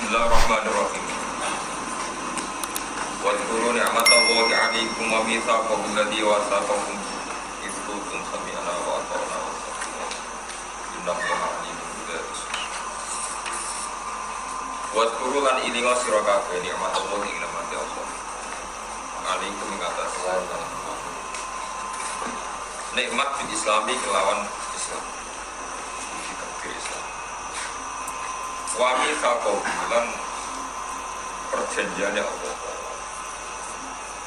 Bismillahirrahmanirrahim. Wadhkuru ni'matallahi 'alaikum wa mitsaqahu alladzi wasaqakum idh qultum sami'na wa ata'na innallaha 'alimun bidzati sudur. Wadhkuru lan ilinga sira kabeh ni'matallahi ing nemati Allah. 'Alaikum ing atas nikmat bil islami kelawan Islam. Wa mitsaqahu lan perjanjiannya Allah.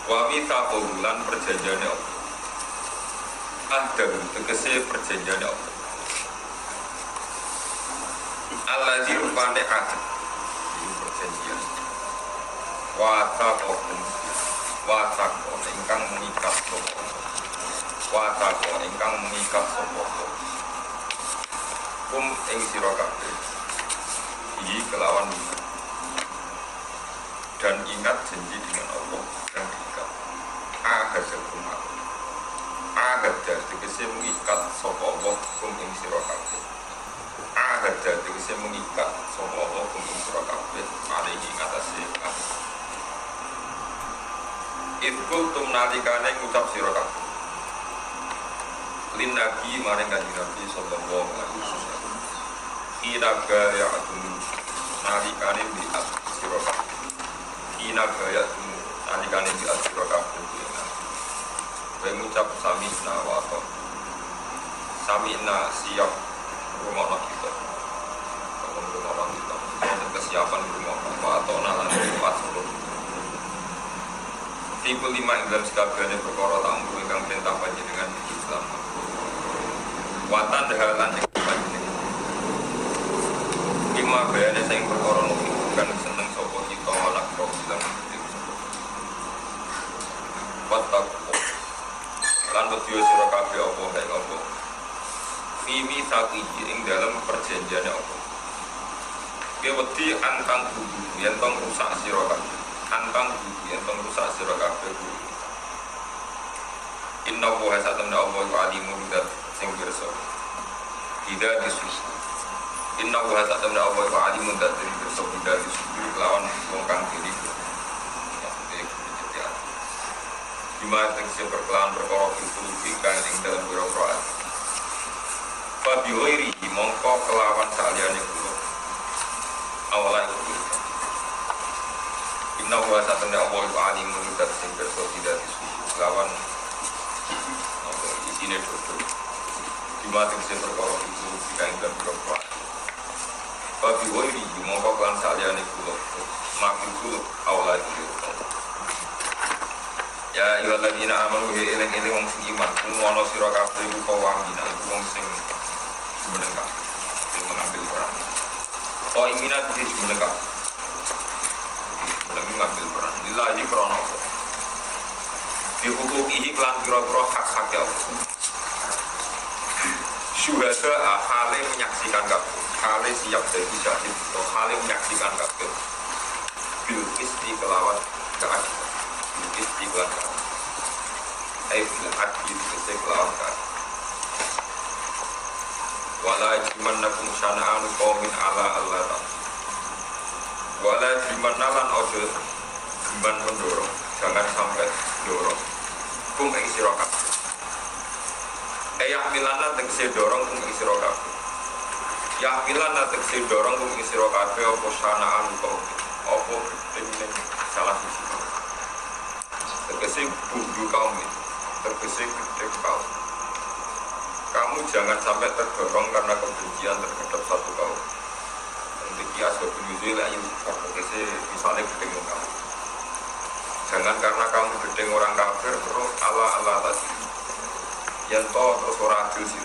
Wa mitsaqahu lan perjanjiannya Allah. Ada tegese perjanjiannya Allah. Allazi rupane ahad ini perjanjian. Wa taqo ingkang mengikat sapa. Wa taqo ingkang mengikat sapa. Kum ing sira kabeh kelawan dan ingat janji dengan Allah dan diikat agad tegese mengikat sapa Allah kum ing sira kabeh agad tegese mengikat sapa Allah kum ing sira kabeh alaihi ngatasi Itkul tum nalikane ngucap sira kabeh lin nabi maring kanjeng Nabi sallallahu alaihi wasallam inaga ya'tum nalikane bi'at sira kabeh inaga ya'tum nalikane bi'at sira kabeh kowe ngucap sami'na wa ata'na sami'na siap rumono kita rumono kita dan kesiapan rumono wa ata'na lan kuat seluruh tipe 5 ing dalam sekabehane perkara tamu ingkang perintah panjenengan Islam watan dahalan ing panjenengan lima bayane sing perkara bukan seneng sapa kita lan kok bilang wattaqu lan wedya sira kabeh apa kae apa fi mitsaqi ing dalam perjanjiane apa ke wedi antang kudu yen tong rusak sira kabeh antang kudu yen tong rusak sira kabeh inna wa hasatamna Allah wa alimun dat sing pirsa tidak disuci inna wa ta'ala Allah wa alimun dat sing pirsa tidak disuci lawan wong kang diri dimana tegese perkelawan perkara itu kang ing dalam birokrat Fabi wairi mongko kelawan saliyane kula awalan kudu inna wa ta'ala Allah wa alimun dat sing pirsa tidak disuci lawan isine dodo dimana tegese perkara itu kang dalam birokrat Babi wairi mongko kelan saliyane kula makin kula awal iki ya ayyuhalladzina amanu bi eling-eling wong sing iman kumono sira kabeh iku kawamina wong sing menengah sing mengambil peran oh ingina iki menengah mengambil peran lillahi krana di hukum ini kelan kira-kira hak-hak ya syuhada hale menyaksikan kabeh hale siap jadi syahid atau hale menyaksikan kabeh bil isti kelawan keadilan bil isti kelawan keadilan bil adil kese kelawan keadilan wala jimannakum syana'anu qawmin ala Allah wala jimannalan ojo jiman mendorong jangan sampai dorong kum ing sira kabeh milana tegese dorong kum ing sira kabeh milana tegese dorong kum ing sira kabeh apa sanaan kok apa gedeng salah siji tegese budu kaum tegese gedeng kaum kamu jangan sampai terdorong karena kebencian terhadap satu kaum iki asbab nuzul ayu tegese misalnya gedeng kaum jangan karena kamu gedeng orang kafir terus ala tadi yang toh terus orang adil sih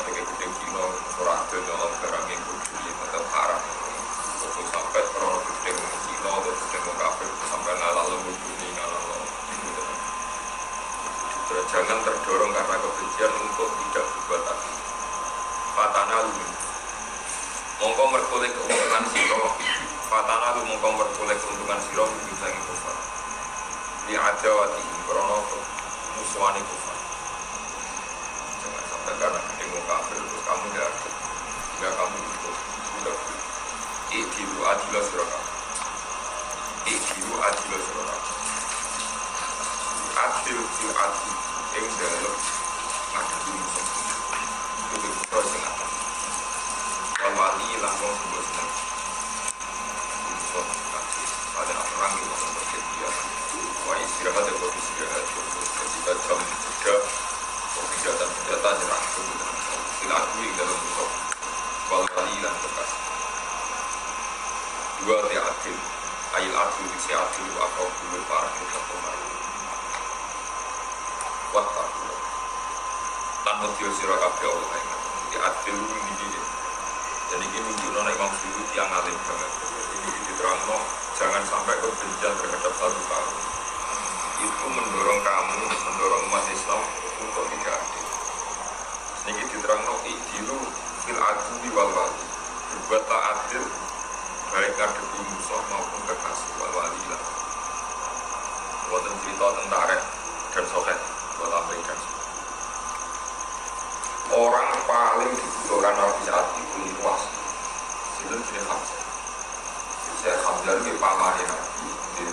kayak gedeng Cina orang adil dalam barang yang berdiri tetap haram terus sampai orang gedeng Cina atau gedeng kafir sampai ngalah lembut ini ngalah jangan terdorong karena kebencian untuk tidak berbuat adil fatana lu mongko merkolek keuntungan siro fatana lu mongko merkolek keuntungan siro bisa ngikufan di ajawati krono musuhani kufan jangan sampai karena ketemu kafir terus kamu tidak kamu itu sudah dilu adi tajam tidak senjata nyerang tidak yang dalam bentuk wal-wali dan bekas dua adil ayil adil diksi adil atau dulu parah kita kemarin waktu tanpa dia sirakabi Allah ini adil ini jadi ini menunjukkan Imam Suyuti yang alim banget ini diterangno jangan sampai kebencian terhadap satu kaum itu mendorong kamu, mendorong umat Islam untuk tidak adil. Ini diterangno idilu fil adli wal wali. Berbuatlah adil baik ngadepi musuh maupun kekasih wal wali lah. Buatan cerita tentara dan soket buat Amerika. Orang paling dibutuhkan Nabi saat itu wasi. Itu jenis Hamzah. Saya Hamzah itu pamannya Nabi,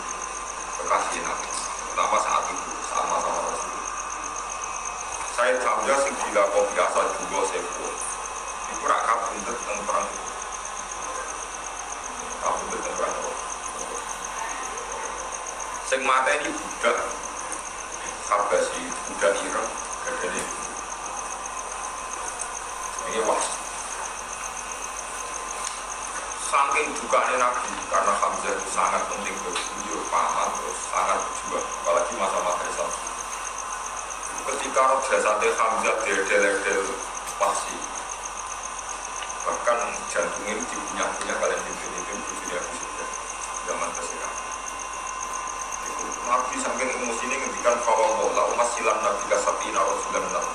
kekasih Nabi. Pertama saat itu sama-sama Rasul. Saya Hamzah sing dilakoni biasa juga sepuh. Iku rak kabundut teng perang. Kabundut teng perang. Sing mateni budak Habasyi, budak Irak, gadane. Ini was. Saking dukanya Nabi karena Hamzah itu sangat penting beliau paman terus sangat berjuang apalagi masa-masa Islam. Ketika roh jasadnya Hamzah del pasti bahkan jantungnya itu dipunya kalian itu dunia bisa zaman tersekat. Nabi saking emosi ini ngendikan bahwa umat silam Nabi kasabina Rasulullah SAW.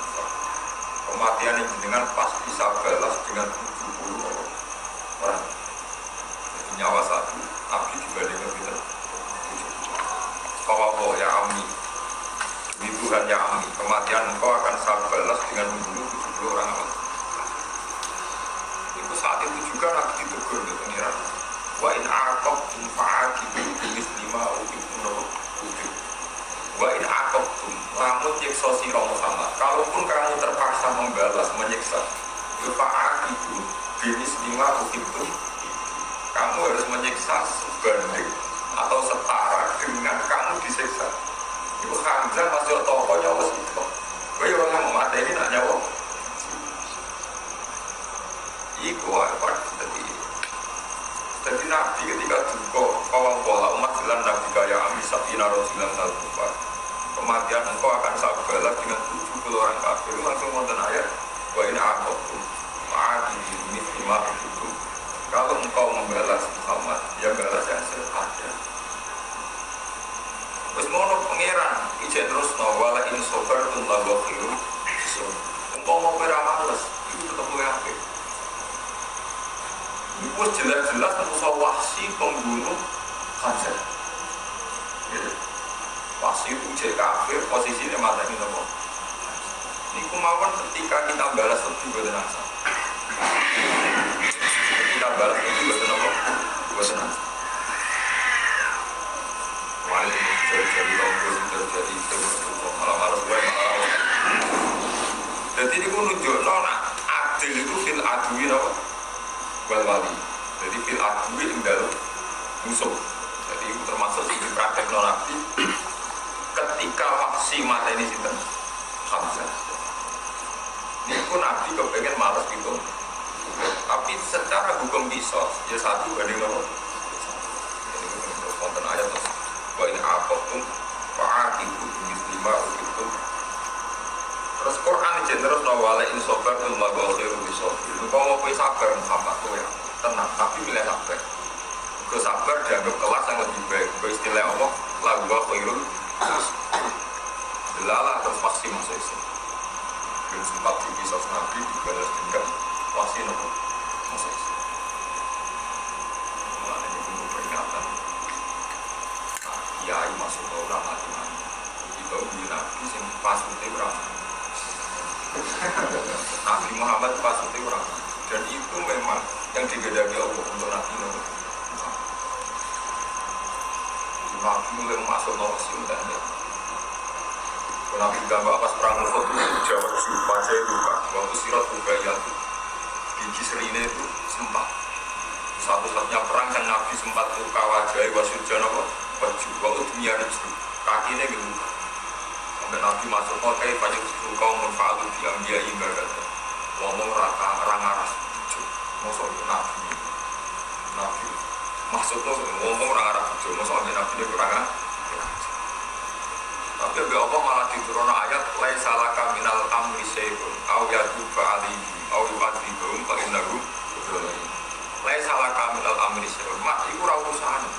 Kematian yang dengan pasti saya balas dengan 70 orang. Nyawa satu, Nabi dibandingkan kita. Bahwa ya Ami, demi Tuhan ya Ami, kematian engkau akan saya balas dengan membunuh 70 orang awal. Itu saat itu juga Nabi ditegur di pengiran. Wa in aqabtum fa'aqibu bimithlima uqibtum. Wa in aqabtum, lamun nyiksa sira Muhammad. Kalaupun kamu terpaksa membalas menyiksa, fa'aqibu bimithlima uqibtum. Kamu harus menyiksa sebanding atau setara dengan kamu disiksa. Ibu Hamzah masih toko nyawa situ. Kau orang yang mati ini nak nyawa. Iku apa jadi Nabi ketika duka kawang pola umat jalan Nabi kaya Ami Sabina Rasulullah SAW. Kematian engkau akan sabalah dengan 70 orang kafir. Langsung nonton ayat. Wa in aqabtum fa'aqibu bimithli itu. Kalau engkau membalas Muhammad, ya balas yang seadil. Wis mono pangeran, ijek terus wala in sabartum la khairu. Engkau mau males, itu tetap luwih apik. Iku jelas-jelas Musa Wahsy pembunuh Hamzah. Wahsy itu ijek kafir, posisinya mateni nopo. Niku mawon ketika kita balas lebih boten asa. Kita balas itu betul apa? Betul apa? Wali jadi lombok terjadi malam-malam gue malam. Jadi ini pun nunjuk nona adil itu fil adwi apa? Wali. Jadi fil adwi yang dalam musuh. Jadi itu termasuk di praktek Nabi. Ketika Wahsy mata ini sinten Hamzah. Ini pun Nabi kepengen malas gitu. Tapi secara hukum bisa ya satu banding nomor. Jadi konten ayat terus wa in aqabtum fa'aqibu bimithli uqibtum. Terus Quran terus wala in sabartum la khairu lisabirin. Engkau mau sabar Muhammad tuh ya tenang tapi milih sabar. Ke sabar dianggap kelas yang lebih baik. Ke istilah Allah la khairu. Delalah terus pasti masuk Islam. Dan sempat dipisah Nabi dibalas dendam. Wahsy nopo masih mana ini untuk peringatan kiai masuk ke orang mati-mati kita punya Nabi yang pasti orang Nabi Muhammad pasti orang dan itu memang yang digedaki Allah untuk Nabi Nabi mulai masuk ke Wahsy dan Nabi gambar pas perang Uhud itu jawab jumpa saya lupa waktu sirat juga yang biji serine itu sempat satu-satunya perang kan Nabi sempat luka wajah wasyujana baju waktu dunia itu kakinya gitu Nabi masuk pakai banyak kaum munfaatu di ambia ibadat. Ngomong rata orang aras. Masuk Nabi. Nabi maksudnya ngomong orang arah itu, maksudnya Nabi ini kurang. Tapi apa malah diturun ayat laisa laka minal amri syai'un aw yatuba alaihi aw yu'adzibahum fa innahu laisa laka minal amri syai'un. Mak iku ora urusane.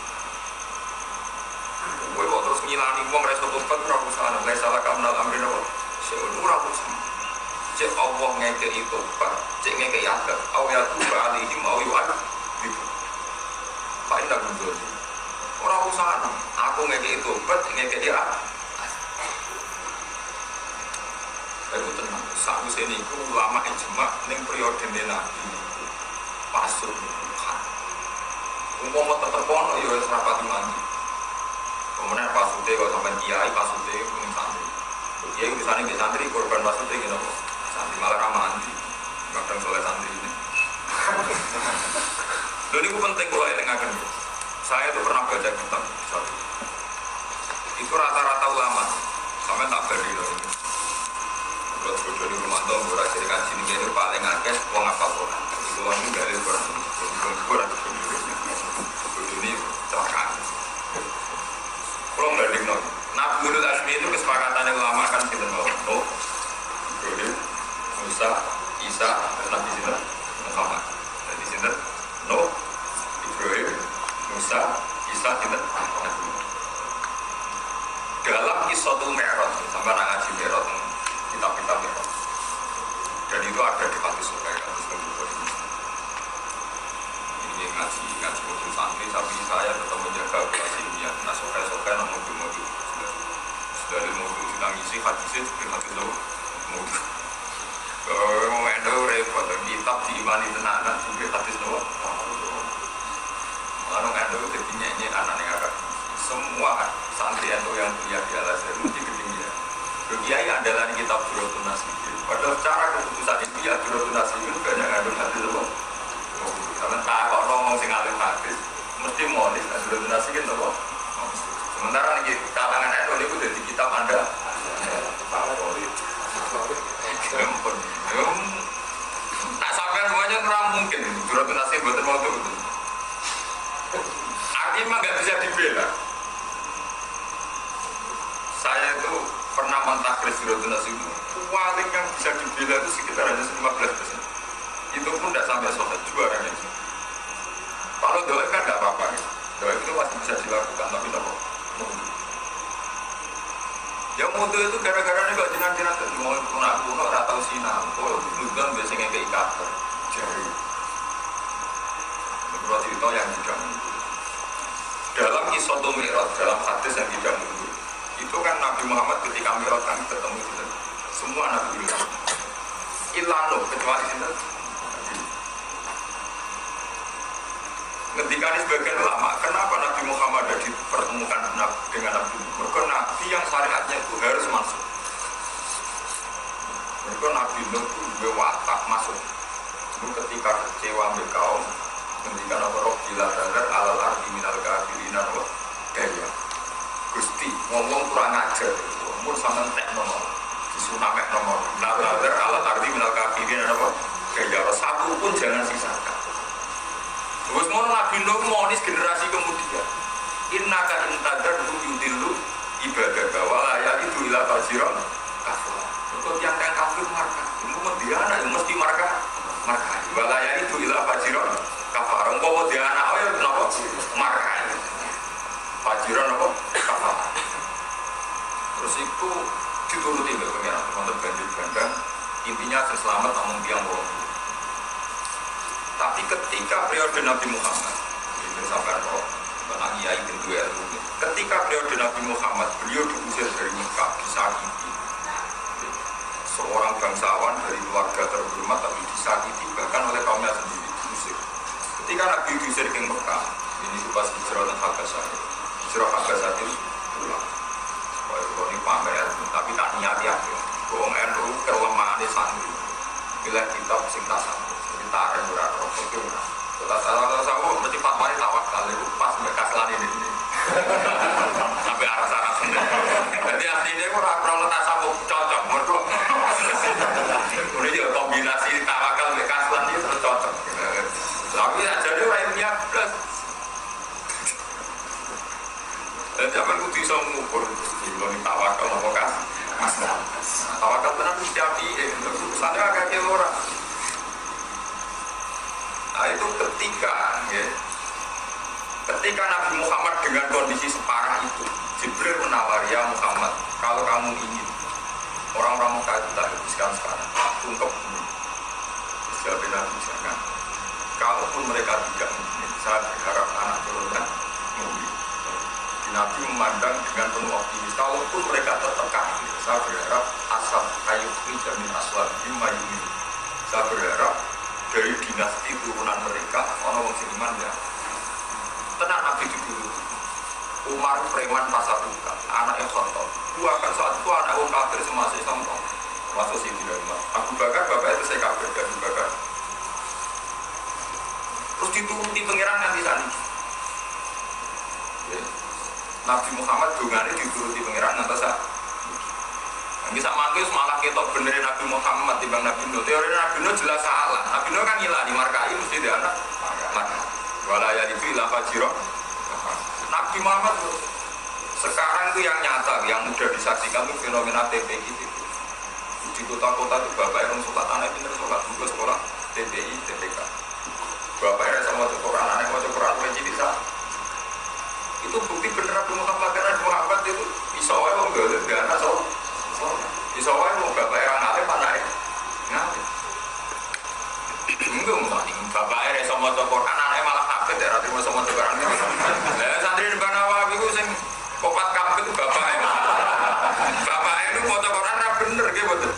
Kowe kok terus ngilani wong ra iso tobat ora urusane. Laisa laka minal amri syai'un ora urusane. Cek Allah ngekei tobat, cek ngekei adab, aw yatuba alaihim aw yu'adzibahum fa innahu ora urusane. Aku ngekei tobat, ngekei adab. Aku tenang, saat ini aku ulama ijma ning periode Nabi pasut bukan umum terpono ya serapati mandi kemudian pasutnya kalau sampai kiai pasutnya ini santri kiai misalnya di santri korban pasutnya gitu santri malah ramandi kadang soleh santri ini dan itu penting kalau elengakan saya tuh pernah baca kitab itu rata-rata ulama sampai tak beri loh buat bodoh di rumah dong, gue rasa dengan sini jadi paling akeh, gue ngapal orang. Gue ini dari orang, gue rasa bodoh ini celakaan. Kalau nggak dingin, Nabi Muhammad Asmi itu kesepakatannya ulama kan kita mau, Ibrahim, Musa, Isa, Nabi Sinter, Muhammad. Nabi Sinter, Ibrahim, Musa, Isa, Sinter, dalam Qissatul Mi'raj, sampai ngaji Mi'raj. Kitab-kitab itu dan itu ada di Fatih Sokai ini ngaji mobil santri tapi saya tetap menjaga operasi ini nah Sokai nomor mobil dari mobil kita ngisi hadisnya seperti hadis itu mobil mau repot kitab diimani tenanan seperti hadis itu lalu ada jadi nyanyi anak-anak agak semua santri itu yang kuliah di Al-Azhar mesti ketinggian Kiai adalah kitab Durratun Nasihin. Padahal cara keputusan itu ya Durratun Nasihin banyak ngandung hadis apa? Karena tak kok ngomong sing alim hadis mesti monis Durratun Nasihin apa? Sementara nih kalangan NU itu dari kitab Anda. Tak sampai semuanya kurang mungkin Durratun Nasihin buatan waktu itu. Artinya nggak bisa dibela. Saya itu pernah mentakris Durratun Nasihin paling yang bisa dibela itu sekitar hanya 15%. Itu pun tidak sampai sholat juaranya. Kalau doa kan tidak apa-apa ya. Doa itu masih bisa dilakukan tapi tidak yang mutu itu gara-gara ini kok jenang-jenang mau kuno atau sinam oh bukan biasanya kayak kabar jari menurut cerita yang tidak mutu dalam Qissatul Mi'raj dalam hadis yang tidak mutu itu kan Nabi Muhammad ketika Mi'raj kan ketemu gitu. Semua Nabi Muhammad ilano kecuali itu ketika ini sebagian ulama kenapa Nabi Muhammad ada dipertemukan dengan Nabi mereka Nabi yang syariatnya itu harus masuk mereka Nabi itu bewatak masuk itu ketika kecewa berkaum ketika Nabi Rohila sadar alal arti minal kafirina gaya Gusti ngomong kurang ajar umur sama tek nomor disunamek nomor nadar alal arti minal kafirina gaya satu pun jangan sisakan. Terus mau Nabi Nuh monis generasi kemudian innaka intadar yudillu ibadah wala itu ila fajiran kafir. Untuk yang kafir marka, umum dia anak mesti marka wala itu ila fajiran kafir. Umpama dia anak ayo napa marka. Fajiran apa? Kafir. Terus itu dituruti oleh pengiran untuk banjir bandang intinya selamat namun tiang bohong. Tapi ketika periode Nabi Muhammad, itu sampai roh, tentang Kiai tentu ilmu. Ketika periode Nabi Muhammad, beliau diusir dari Mekah, disakiti. Seorang bangsawan dari keluarga terhormat tapi disakiti bahkan oleh kaumnya sendiri diusir. Ketika Nabi diusir ke Mekah, ini pas hijrah dan Habasah, hijrah Habasah itu pulang. Supaya kalau ini pamer, tapi tak niat ya. Bohong NU kelemahan di santri. Bila kitab sing tasawuf. Tarik berat rokok itu kita salah mesti Pak Mari tawak kali pas mereka selani ini sampai arah sana sendiri jadi artinya itu orang letak cocok. Tapi jadi orang yang plus. Dan zaman itu bisa mengukur kalau ditawakal apa kan? Tawakal benar mesti api. Urusannya agak kayak orang. Nah itu ketika Nabi Muhammad dengan kondisi separah itu, Jibril menawari, ya Muhammad, kalau kamu ingin orang-orang Mekah itu tak habiskan sekarang, untuk siapa Nabi jangan. Kalaupun mereka tidak mungkin, saya berharap anak turunnya mungkin. Nabi memandang dengan penuh optimis. Kalaupun mereka tetap kafir, saya berharap asal kayu jamin aswad bimayumi. Saya berharap dari dinasti turunan mereka orang musliman ya. Tenang Nabi dulu. Umar preman pasar buka, anaknya Khattab. Dua kan saat itu anak orang kafir semasa Islam, masuk sini dari Umar. Abu Bakar bapak itu saya kafir dari Abu Bakar. Terus dituruti pengiran nanti tadi. Nabi Muhammad dungane dituruti pengiran nanti saya. Bisa manggil malah ketok benerin Nabi Muhammad timbang Nabi Nuh. Teori Nabi Nuh jelas salah. Nabi Nuh kan ngilah di markai mesti dia anak. Walaya itu ilah fajiro. Nabi Muhammad sekarang itu yang nyata, yang mudah disaksikan itu fenomena TPI itu. Di kota-kota itu bapak yang sholat anak pinter sholat juga sekolah TPI, TPK. Bapak yang sama Quran, anak mau Quran menjadi sah. Itu bukti bener Nabi Muhammad karena Nabi Muhammad itu isowai mau gak anak sholat. Isowai mau bapak yang ngalim anaknya ngalim. Enggak mau bapak yang sama Quran, anaknya malah hafid ya, rati mau sama Quran. Santri di Banawa itu sing kopat kabel itu bapaknya. Bapaknya itu foto Quran ra bener nggih mboten.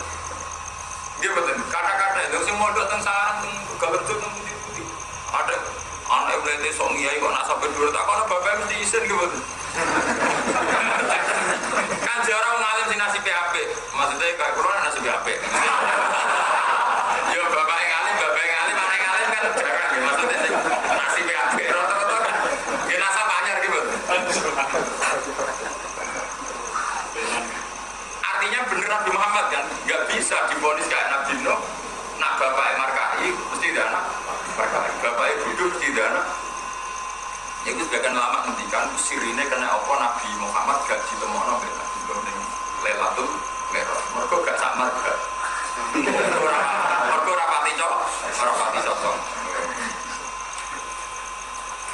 Nggih mboten. Kata-kata itu sing mondok teng sarang teng Galerjo teng putih-putih. Ada anak blete sok ngiyai kok nak sampe dhuwur tak kono bapaknya mesti isin nggih mboten. Kan jarang ngalim sing nasib HP. Maksudnya kayak kula nasib HP. Yo bapaknya ngalim anak ngalim kan jarang nggih maksudnya sing nasib HP. Rata-rata kan nggih nasab anyar gitu. Artinya bener Nabi Muhammad kan nggak bisa divonis kayak Nabi Nuh. Nak bapaknya markai mesti dana markai. Bapaknya duduk mesti dana. Itu sebagian lama ngendikan sirine kena apa Nabi Muhammad gak ditemono mbek Nabi Nuh ning Lailatul Mi'raj. Mergo gak sak marga. Mergo rapati cocok.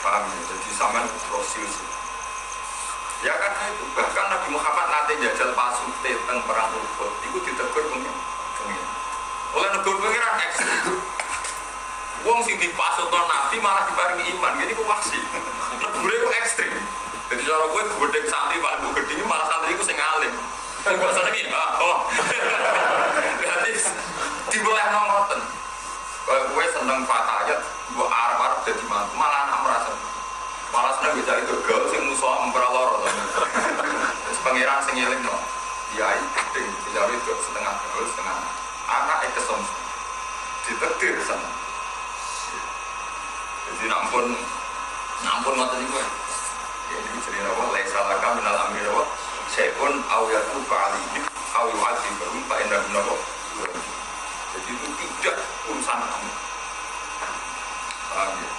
Paham ya? Jadi sampean proses. Ya karena itu bahkan Nabi Muhammad nanti jajal pasute teng perang Uhud itu ditegur pengen. Oleh negur pengiran ekstrim. Wong sing dipasutno Nabi malah diparingi iman. Jadi ku waksi. Negure ku ekstrim. Jadi cara gue gedhe santri paling gedhe malah santri ku sing alim. Bahasane iki, Jadi diboleh ngoten. Gue seneng fatayat, gue arep-arep dadi mantu, malah anak merasa malah seneng bisa itu gaul sing musuh memperalor. Terus pangeran sing ngelingno. Kiai gedeng bisa itu setengah gaul setengah anak kesem. Ditektir sana. Jadi nampun ngoten niku. Ya iki cerita apa laisa laka minal amri wa syai'un aw yatufa alaihi aw yu'adzibhum fa innahu nabu. Jadi itu tidak urusan kamu. Paham ya?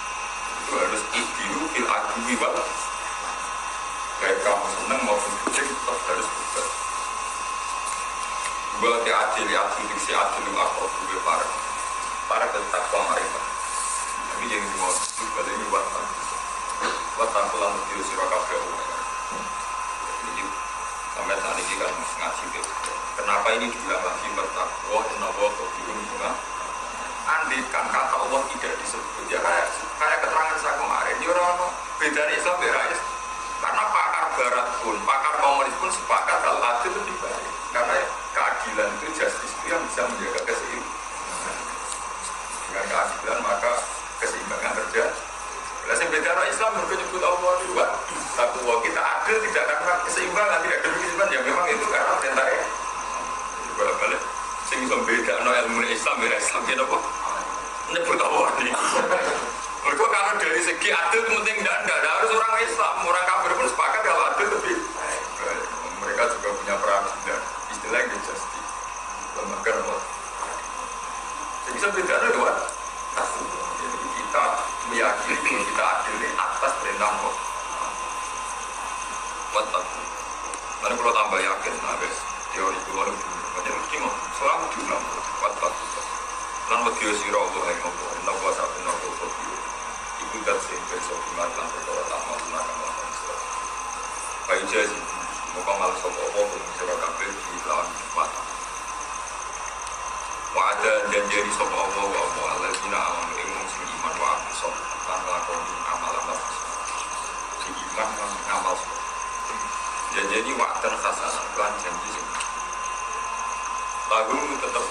Itu harus idilu fil aduwi wal kayak kamu seneng maupun kucing tetap harus berbuat. Berarti adil diksi adil akrab juga para tetap mereka. Tapi jangan dimau juga ini buat tampilan mesti sirakabe. Jadi sampai saat ini kan ngaji gitu. Kenapa ini dibilang lagi bertakwa? Kenapa kok belum juga? Andai kan kata Allah tidak disebut ya kayak keterangan saya kemarin. Di orang beda Islam berais. Karena pakar Barat pun, pakar komunis pun sepakat kalau adil lebih baik. Karena keadilan itu justice itu yang bisa menjaga keseimbangan. Dengan keadilan maka keseimbangan terjadi. Bila yang beda Islam menyebut Allah juga. Takwa kita adil tidak karena keseimbangan, tidak demi keseimbangan. Ya memang itu karena perintahnya. Balik sing iso bedakno ilmu Islam ya Islam ki napa nyebut Allah ini. Mergo kalau dari segi adil penting tidak harus orang Islam, orang kafir pun sepakat kalau adil lebih. Mereka juga punya peradilan, istilahnya justice. Lembaga apa? Sing iso bedakno lho,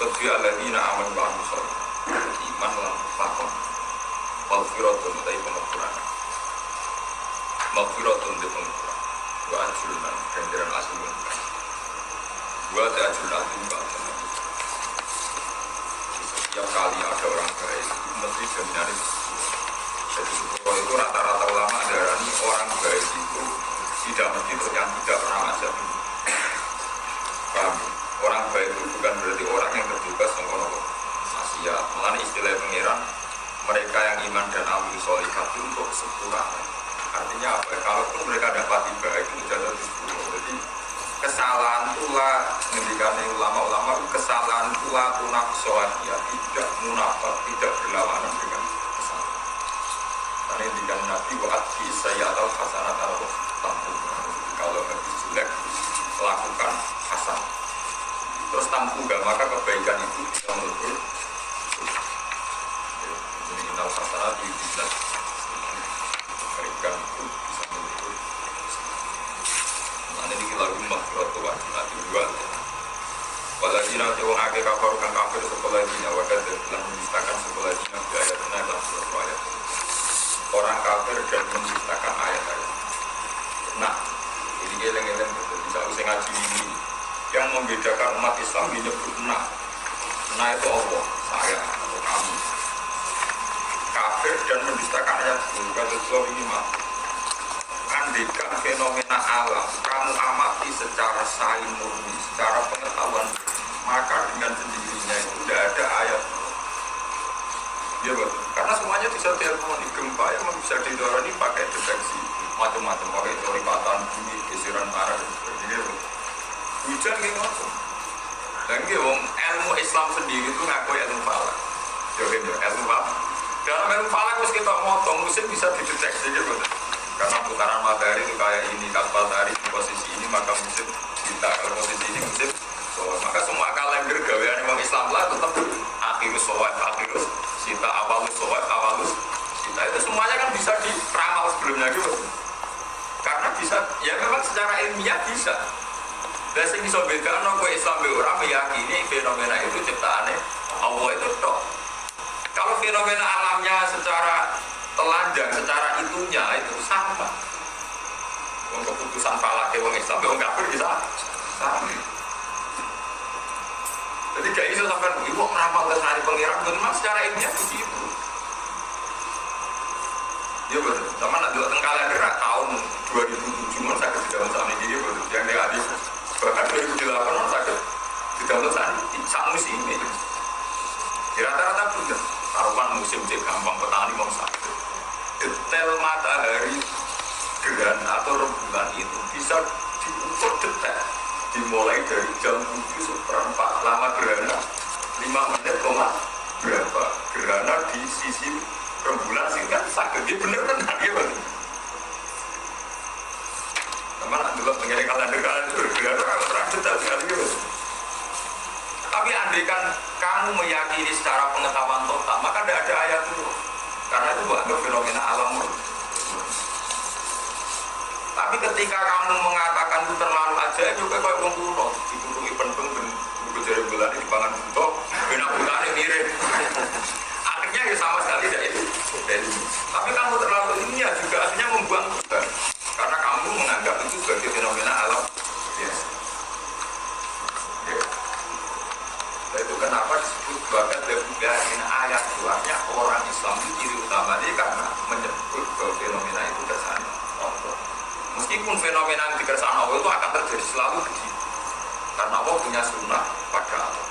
Tetapi alladzina amanu wa amilus sholihat. Iman lan lakon. Maghfiratun dari pengampuran. Maghfiratun dari pengampuran. Wa ajrun ganjaran asli. Wa ajrun asli ba'da. Setiap kali ada orang baik, mesti jaminan. Jadi itu rata-rata ulama darani orang baik itu tidak mesti yang tidak pernah azab. Paham? Orang baik itu bukan berarti orang yang terbebas sama maksiat. Mengenai istilah pengiran, mereka yang iman dan amil sholihat itu untuk kesempurnaan. Artinya apa? Kalaupun mereka dapat tiba itu jatuh di sepuluh. Jadi kesalahan itulah mendikan ulama-ulama kesalahan itulah tunaf sholihat tidak munafat, tidak berlawanan dengan kesalahan. Karena mendikan Nabi wa'ad fi sayyatal hasanat al-tampuh. Kalau habis jelek lakukan hasan. Terus tampuh maka kebaikan itu bisa melebur. Jadi inal hasanat bisa kebaikan itu bisa melebur. Nanti ini lagu maghfiratu wa ajrun dua. Waladina wong akeh kafir kang kafir sekolah dina wadah dan menista sekolah dina ayat benar dan surah ayat. Orang kafir dan menista ayat-ayat. Nah, ini geleng-geleng bisa usah ngaji ini. Yang membedakan umat Islam menyebut nah itu Allah, saya atau kamu. Kafir dan mendustakan ayat kata suami ini mah. Andikan fenomena alam, kamu amati secara sains murni, secara pengetahuan, maka dengan sendirinya itu tidak ada ayat. Ya betul, karena semuanya bisa diharmoni gempa yang bisa didorong ini pakai deteksi macam-macam, pakai teori patah bumi, geseran tanah dan sebagainya. Hujan gitu macam. Dan gitu, ilmu Islam sendiri itu ngaku ilmu falak. Jauhin ya, ilmu falak. Dalam ilmu falak terus kita motong musim bisa dideteksi gitu. Karena putaran matahari itu kayak ini, kalau matahari di posisi ini maka musim kita, kalau posisi ini musim. So, maka semua kalender gawean Imam Islam lah tetap akhirus sowat, akhirus sita awalus sowat, awalus sita itu semuanya kan bisa diramal sebelumnya gitu. Karena bisa, ya memang secara ilmiah bisa. Dan sing iso bedakno kowe Islam be ora meyakini fenomena itu ciptaane Allah itu tok. Kalau fenomena alamnya secara telanjang, secara itunya itu sama. Wong keputusan falake wong Islam be wong kafir bisa sama. Jadi gak iso sampean ibu ngeramal kesane pengiran memang secara ilmiah begitu. Ya betul, sama nak dulu kalender tahun 2007 mun sakit di dalam sana ini betul yang negatif. Bahkan 2008 orang sakit di dalam sana sak musim ini. Rata-rata benar. Taruhan musim cek gampang petani mau sakit. Detail matahari gerhana atau rembulan itu bisa diukur detail. Dimulai dari jam 7:04 lama gerhana 5 menit berapa gerhana di sisi rembulan sehingga sakit. Dia benar kan dia betul. Teman dulu mengenai kalender itu gerhana detail sekali gitu. Tapi andaikan kamu meyakini secara pengetahuan total, maka tidak ada ayat itu. Karena itu bukan fenomena alam. Tapi ketika kamu mengatakan itu terlalu aja, juga kayak wong kuno, diturungi pentung dan buku jari bulan di pangan buntok, bina bulan ini mirip. Akhirnya ya sama sekali tidak itu. Tapi kamu terlalu ini ya juga akhirnya membuang Tuhan. Karena kamu menganggap itu sebagai fenomena alam biasa. Itu kenapa disebut bahkan dari ayat buahnya orang Islam itu ciri utamanya karena menyebut bahwa fenomena itu kersane Allah. Meskipun fenomena yang dikersane Allah itu akan terjadi selalu begitu. Karena Allah punya sunnah pada Allah.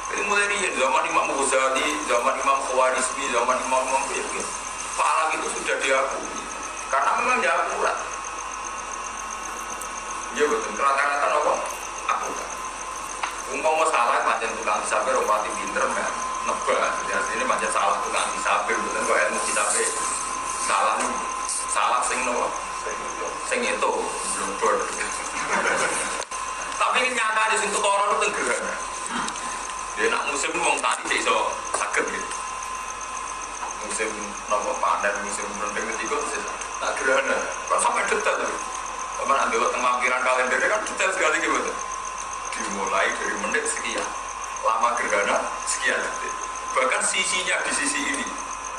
Jadi mulai dari zaman Imam Ghazali, zaman Imam Khawarizmi, zaman Imam Muhammad, falak itu sudah diakui. Karena memang dia akurat. Ya betul, rata-rata apa? Akurat. Umpama salah macam tukang disabir opati pinter kan nebak jadi ini macam salah tukang disabir betul kok ilmu disabir salah sing nopo sing itu blubber tapi ini nyata di situ koron itu gerhana dia nak musim wong tadi iso saged gitu musim nopo panen musim rendeng ketiga tak gerhana kok sampai detail tuh teman ambil lampiran kalender kan detail sekali gitu dimulai dari menit sekian lama gerhana sekian detik. Bahkan sisinya di sisi ini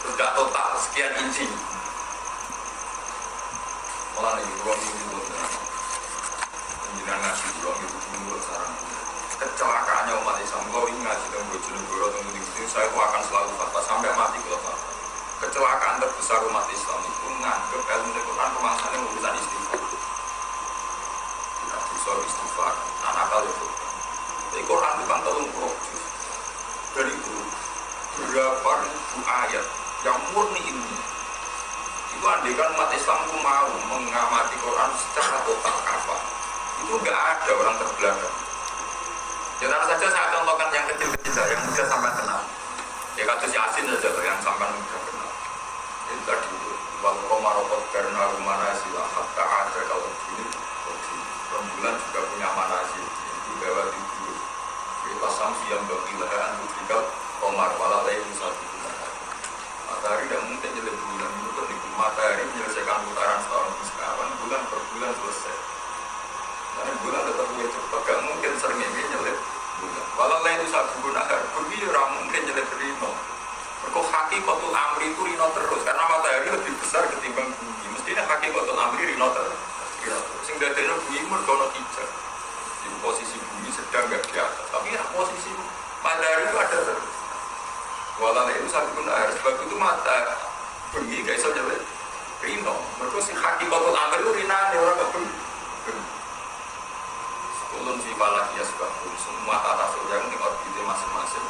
tidak total sekian inci. Malah nih ruang ini buat penjinan ngasih ruang itu buat sarang. Kecelakaannya umat Islam, kalau ingat sedang Bojonegoro tunggu di saya akan selalu fatwa sampai mati kalau fatwa. Kecelakaan terbesar umat Islam itu menganggap ilmu Quran kemasannya urusan istighfar. Tidak bisa istighfar, anak kali itu. Tapi Quran itu kan tolong juz. Dari itu berapa ribu ayat yang murni ini. Itu andaikan umat Islam itu mau mengamati Quran secara total kafah, itu enggak ada orang terbelakang. Jangan saja saya contohkan yang kecil-kecil saja, yang mudah sampai kenal. Ya kasus Yasin saja yang sampai mudah kenal. Itu tadi waktu Romarokot karena manasila hatta ada kalau ini rembulan juga punya manasila itu bawa tidur. Kita samsi yang bagilah untuk tinggal Romar walalai itu satu bulan. Matahari tidak mungkin jadi bulan itu kan matahari menyelesaikan putaran setahun sekarang bulan per bulan selesai. Karena bulan tetap punya cepat, gak mungkin sering ini nyelip bulan. Walalai itu satu bulan bumi orang mungkin nyelip rino. Mereka hakikatul amri itu rino terus karena matahari lebih besar ketimbang bumi. Mestinya hakikatul amri rino terus. Sehingga dari bumi mergono hijau. Di posisi bumi sedang gak di atas. Tapi ya, posisi matahari itu ada terus. Walau itu satu pun air sebab itu mata bumi gak bisa nyelip rino. Mereka si hakikatul amri itu rinane orang gak bumi. Ulun si falak ya sebab semua tata surya ini orbitnya masing-masing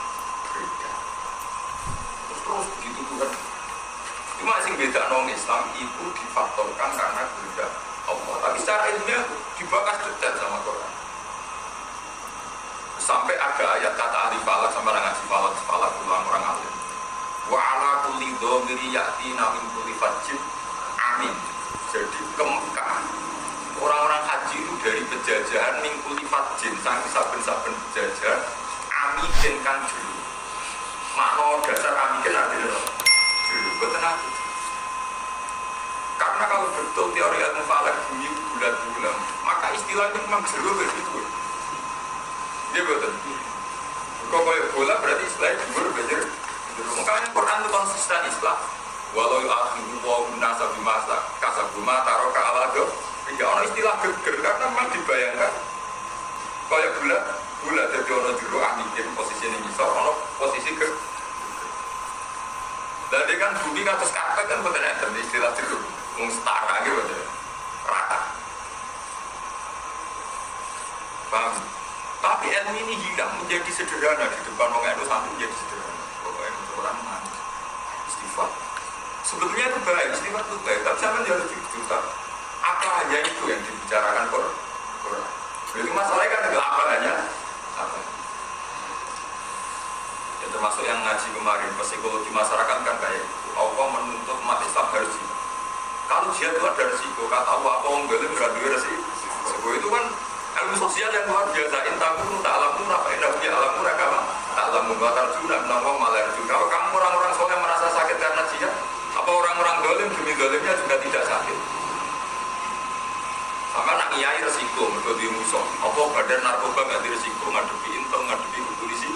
beda. Terus begitu tuh kan. Cuma sing beda non Islam itu difaktorkan karena kehendak Allah. Tapi secara ilmiah dibahas detail sama Quran. Sampai ada ayat kata ahli falak sama ngaji falak ulang orang alim. Wa ala kulli dhamiri ya'tina min kulli fajjin amin. Jadi kemungkinan orang-orang haji itu dari penjajahan min kulli fajjin sang saben-saben penjajahan amikin kan dulu. Makna dasar amikin adalah dulu, betul aku. Karena kalau betul teori ilmu falak bumi bulat-bulat, maka istilahnya memang dulu begitu. Dia betul. Kalau kayak bola berarti istilahnya dulu belajar. Makanya Quran itu konsisten Islam. Walau akhiru wa nasa bimasa kasabuma taroka alado. Ya orang istilah geger karena memang dibayangkan. Kayak bulat jadi orang dulu amikin posisi ini bisa orang posisi geger. Jadi kan bumi atas karpet kan betul ya, jadi istilah itu setara gitu betul, rata. Paham? Tapi ilmu ini hilang menjadi sederhana di depan orang itu sampai menjadi sederhana. Pokoknya itu orang manis, istighfar. Sebetulnya itu baik, istighfar itu baik, tapi sama dia harus dijuta. Apa hanya itu yang dibicarakan Quran? Jadi masalahnya kan adalah apa hanya apa? Ya termasuk yang ngaji kemarin, psikologi masyarakat kan kayak Allah menuntut umat Islam harus jihad. Kalau jihad itu ada resiko, kata Allah apa orang boleh beradu resiko itu kan ilmu sosial yang luar biasa. Intakum ta'lamu apa indah punya alamu rakama ta'lamu wa tarjuna menawang malarju. Kalau kamu orang-orang soleh merasa sakit karena jihad, apa orang-orang dolim demi dolimnya juga tidak sakit? Sama nak ngiyai resiko, mereka di musuh. Apa badan narkoba nggak di resiko ngadepi intel, ngadepi kepolisian.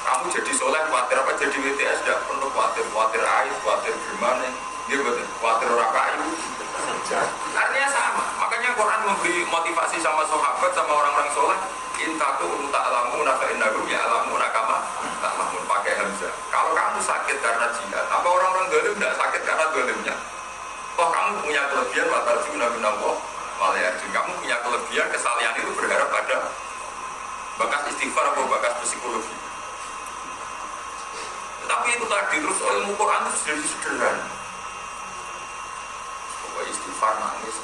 Kamu jadi soleh khawatir apa jadi WTS tidak perlu khawatir air, khawatir gimana, dia betul khawatir orang kayu. Artinya sama. Makanya Quran memberi motivasi sama sahabat sama orang-orang soleh. Intaku ta'lamu nafa innakum ya'lamu nakama ta'lamun pakai hamzah. Kalau kamu sakit karena jihad, apa orang-orang dolim tidak sakit karena dolimnya? Toh kamu punya kelebihan watarju nabi Allah malayarjun. Kamu punya kelebihan kesalahan itu berharap pada bakas istighfar atau bakas psikologi. Tapi itu tadi terus ilmu Quran itu jadi sederhana. Pokoknya istighfar nangis.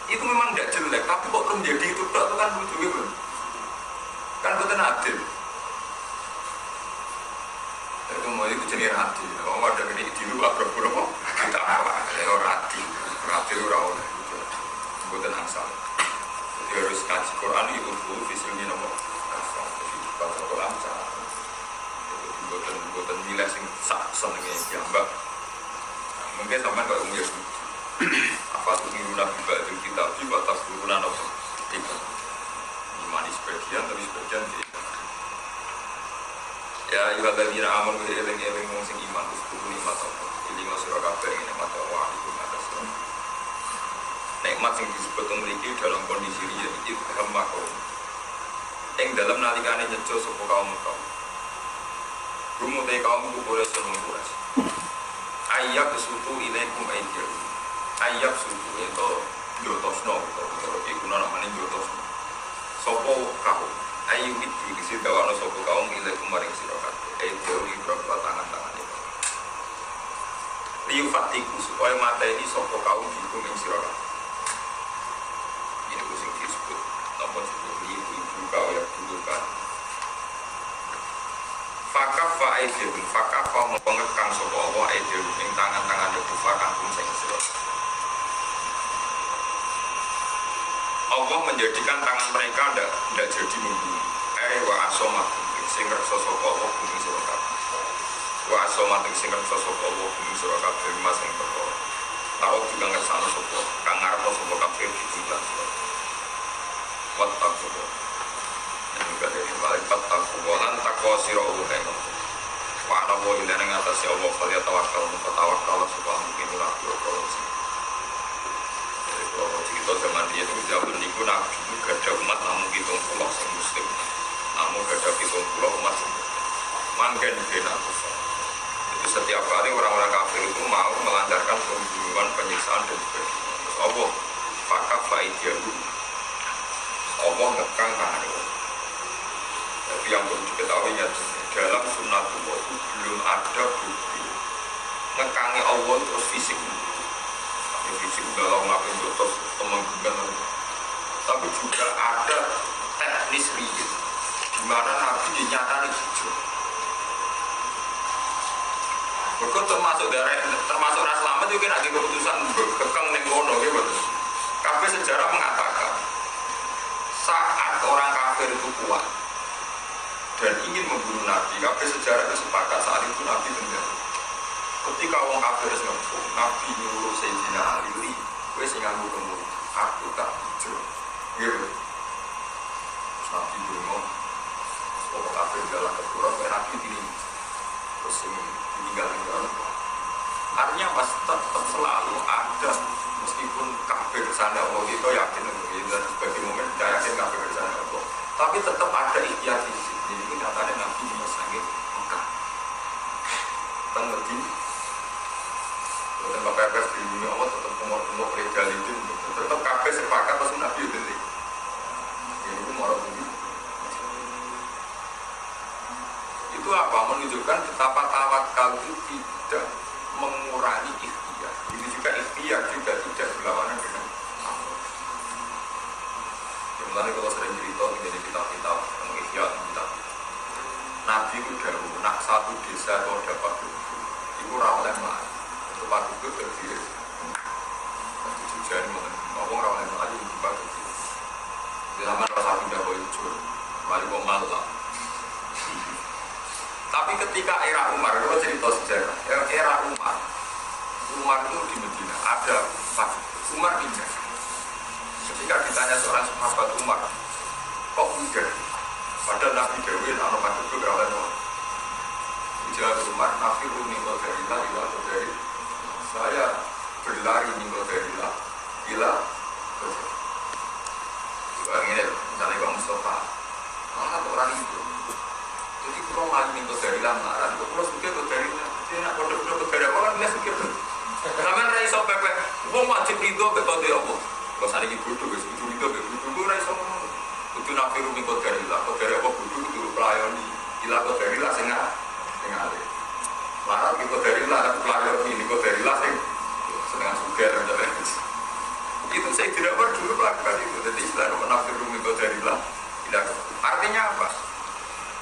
Itu memang tidak jelek, tapi kok terus menjadi itu kan lucu gitu. Kan betul adil. Itu mau itu jenis adil. Kalau ada gede di luar berapa? Kita apa? Orang adil orang oleh. Betul asal. Jadi harus ngaji Quran itu dulu visualnya nomor. Jadi baca Quran cara. Buatan nilai sing senengnya jambak. Mungkin sampai kalau punya apa tuh niru nabi ba'dul kitab juga tas turunan apa tiba iman sebagian tapi sebagian tidak. Ya yuhadzina aman wa eling-eling wong sing iman kudu nikmat apa. Ini sira kabeh nikmat Allah iku atas. Nikmat sing disebut memiliki dalam kondisi riya iki hamako. Ing dalam nalikane nyejo sapa kaum. Rumute kaum kubure seneng ayat sutu ilaikum aidil ayat sutu itu jotosno atau iku namanya jotosno sopo kau ayu itu kisi dawana sopo kaum ilaikum maring sira kabeh teori berapa tangan-tangan itu liu fatiku supaya mateni sopo kaum iku ing sira kabeh ini ku sing disebut napa disebut ibu kau ya dulu kan Fakafa aidil, fakafa mengekang sopo Allah aidil ing tangan-tangan kufar kangkum sing sira. Allah menjadikan tangan mereka tidak jadi membunuh. Wa asomat sing reksa sopo Allah ing sira kabeh. Wa asomat sing reksa sopo Allah ing sira kabeh mas ing perkara. Tau juga ngersano sopo kang ngarep sopo kabeh dibulan sira. Wa taqwa juga dari balik takwa lan takwa sira uhen wa ana wa ila nang atas ya Allah kaliya tawakkal mutawakal subhan mungkin ora produksi jadi kalau kita zaman dia itu zaman niku nabi itu gak ada umat namun hitung pulau sing muslim namun gak ada hitung pulau umat mangken beda itu setiap kali orang-orang kafir itu mau melancarkan pembunuhan penyiksaan dan sebagainya terus Allah fakaf faidiyahu Allah ngekang tangan. Tapi yang perlu diketahui ya dalam sunnatullah itu belum ada bukti ngekangi Allah terus fisik. Tapi fisik dalam ngapain terus teman-teman. Tapi juga ada teknis rigid di mana Nabi dinyatakan hijau. Berikut termasuk ras selamat juga nanti keputusan berkekang nengono gitu. Kabeh sejarah mengatakan saat orang kafir itu kuat dan ingin membunuh Nabi, kabeh sejarah itu sepakat saat itu Nabi benar. Ketika orang kafir semua, Nabi nyuruh Sayyidina Ali, gue sing nganggo kamu, aku tak hijau. Gitu. Nabi dulu, orang kafir dalam kekurang, Nabi ini terus meninggal. Artinya pas tetap selalu ada, meskipun kafir sana, Allah kita yakin dan sebagai momen tidak yakin kafir sana Allah. Tapi tetap ada ikhtiar di sini. Jadi nyatanya Nabi di Masangit Mekah. Kan ngerti? Tentang PPS di dunia Allah tetap umur rejalidin. Tetap kafir sepakat pas Nabi itu. Ini umur ini. Itu apa? Menunjukkan betapa tawakal itu tidak mengurangi ikhtiar. Ini juga ikhtiar juga tidak berlawanan dengan Allah. Sebenarnya kalau sering cerita menjadi kitab-kitab mengikhtiar kitab. Nabi itu dahulu, nak satu desa kalau dapat itu rawat yang lain. Untuk padu itu terdiri. Nanti juga ini ngomong rawat yang lain itu padu. Di zaman rasa pindah ke hijau, kembali ke malam. Tapi ketika era Umar, kalau cerita sejarah, era Umar itu di Medina ada Umar pindah. Ketika ditanya seorang sahabat Umar, kok pindah? Padahal Nabi Dawud atau Nabi itu berawal dijawab Umar, Nabi Rumi Qadarila ila Qadari. Saya berlari minggu Qadarila ila Qadari. Juga ini misalnya Pak Mustafa, mana orang itu? Jadi kalau lagi minggu Qadarila marah, kalau suka Qadarila, dia nak kode-kode Qadari apa kan dia suka tu. Sampai rai so pepe, wong wajib itu betode apa? Kalau saya lagi bodoh, itu bodoh rai so. Itu Nabi Rumi Qadarila, Qadari apa bodoh itu pelayoni, ila Qadarila sengah. Alih. Marah kita dari lah, pelajar ini kok dari lah, sedang suka dan lain-lain. Itu saya tidak berdua melakukan itu. Jadi istilah menafsir rumi kok dari lah. Artinya apa?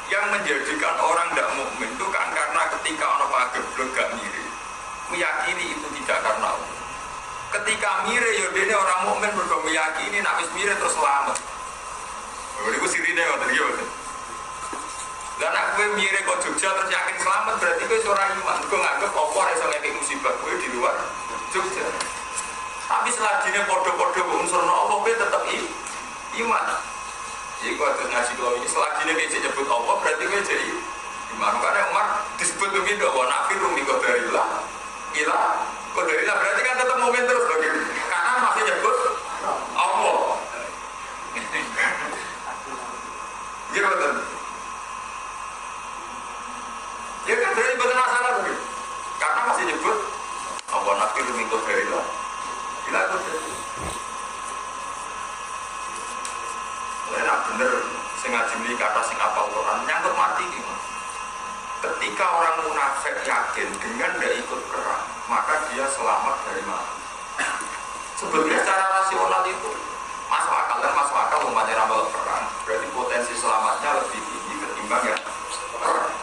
Yang menjadikan orang tidak mukmin itu kan karena ketika orang pakai blog gak mirip, meyakini itu tidak karena Allah. Ketika mirip, yodene orang mukmin berdua meyakini, nak wis mirip terus selamat. Itu sirine ngoten iki. Dan aku mirip kok Jogja terus yakin selamat berarti kowe ora iman. Kowe nganggep apa iso ngekek musibah kowe di luar Jogja. Tapi seladine padha-padha unsur Allah kowe tetep iman. Iku atus ngaji hadine kece nyebut Allah berarti kowe jadi gimana karena Umar disebut begitu wa nafiru min qadarillah ila qadarillah berarti kan tetap momen terus bagi karena masih nyebut Allah. Iya betul. Ya kan berarti betul masalah begitu. Karena masih nyebut Allah nafiru min qadarillah ila qadarillah. Enak bener sing ngaji kata sing apal Quran nyangkut mati gimana? Ketika orang munafik yakin dengan tidak ikut perang, maka dia selamat dari mati. Sebetulnya secara rasional itu masuk akal dan masuk akal umpamanya ramal perang, berarti potensi selamatnya lebih tinggi ketimbang ya perang.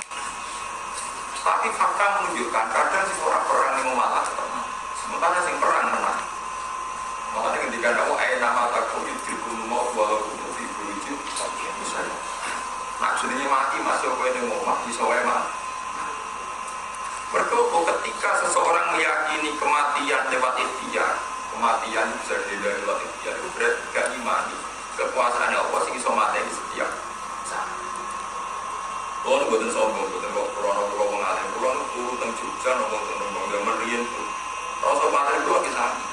Tapi fakta menunjukkan kadang si orang perang yang malah tenang, sementara sing perang menang. Makanya ketika kamu nama takut itu mau walaupun misalnya, nak jenisnya mati masih apa yang ngomong bisa mati. Berkau ketika seseorang meyakini kematian lewat ikhtiar, kematian bisa dihindari lewat ikhtiar itu berarti gak imani kekuasaan Allah sing iso mateni setiap saat. Kalau buatan sombong, buatan kok krono mengalir, kalau turun teng Jogja, ngomong tentang zaman rian tuh, rasa materi itu lagi sama.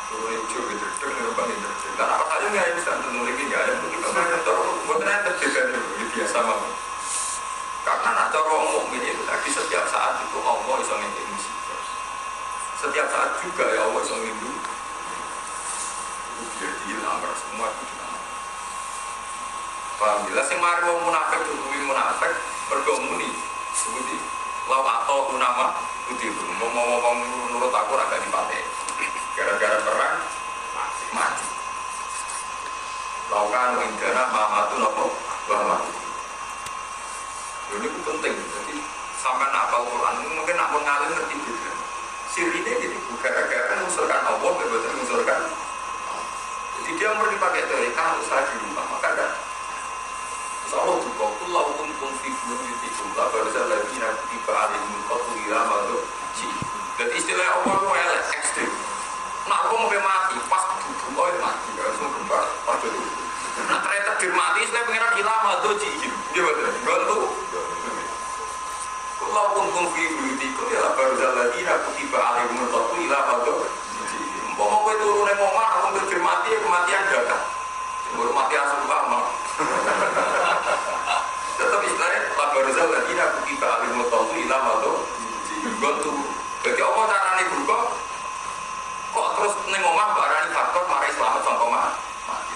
Turun hijau gitu, dengan bang itu. Dan apa saja nggak bisa tentu lagi nggak ada mungkin kalau terus bukan yang terjaga itu biasa banget. Karena nak cara mukmin itu tadi setiap saat itu Allah bisa melindungi kita. Setiap saat juga ya Allah bisa melindungi. Itu jadi lamar semua itu nama. Paham jelas yang mari mau munafik dulu munafik bergomuni seperti law atau nama itu ngomong menurut aku agak dipakai. Gara-gara perang mati. Laukan indana mamatu nopo bahwa ini penting. Jadi sampai napal Quran mungkin nak mengalir ngerti juga. Sirine jadi gara-gara mengusulkan Allah betul mengusulkan. Jadi dia mau dipakai teori kalau usaha di rumah maka ada. Insyaallah juga kullau kuntum fi buyutikum la barza ladina kutiba alaihim qatlu ila madu. Jadi istilah Allah itu ekstrim. Nak aku mau mati, pas duduk oh mati, langsung kembali pas duduk. Nah ternyata mati, saya pengen hilang atau cihim, dia betul, bantu. Kalau untung fi'u ya baru lagi aku tiba alih menurutku hilang atau cihim. Mau gue turun yang ngomong, aku mati ya kematian dadah. Baru mati asal lama. Tetap istilahnya baru lagi aku tiba alih menurutku hilang atau cihim, bantu. Jadi apa caranya berubah? Kok terus nengomah barang faktor mari selamat sampai mati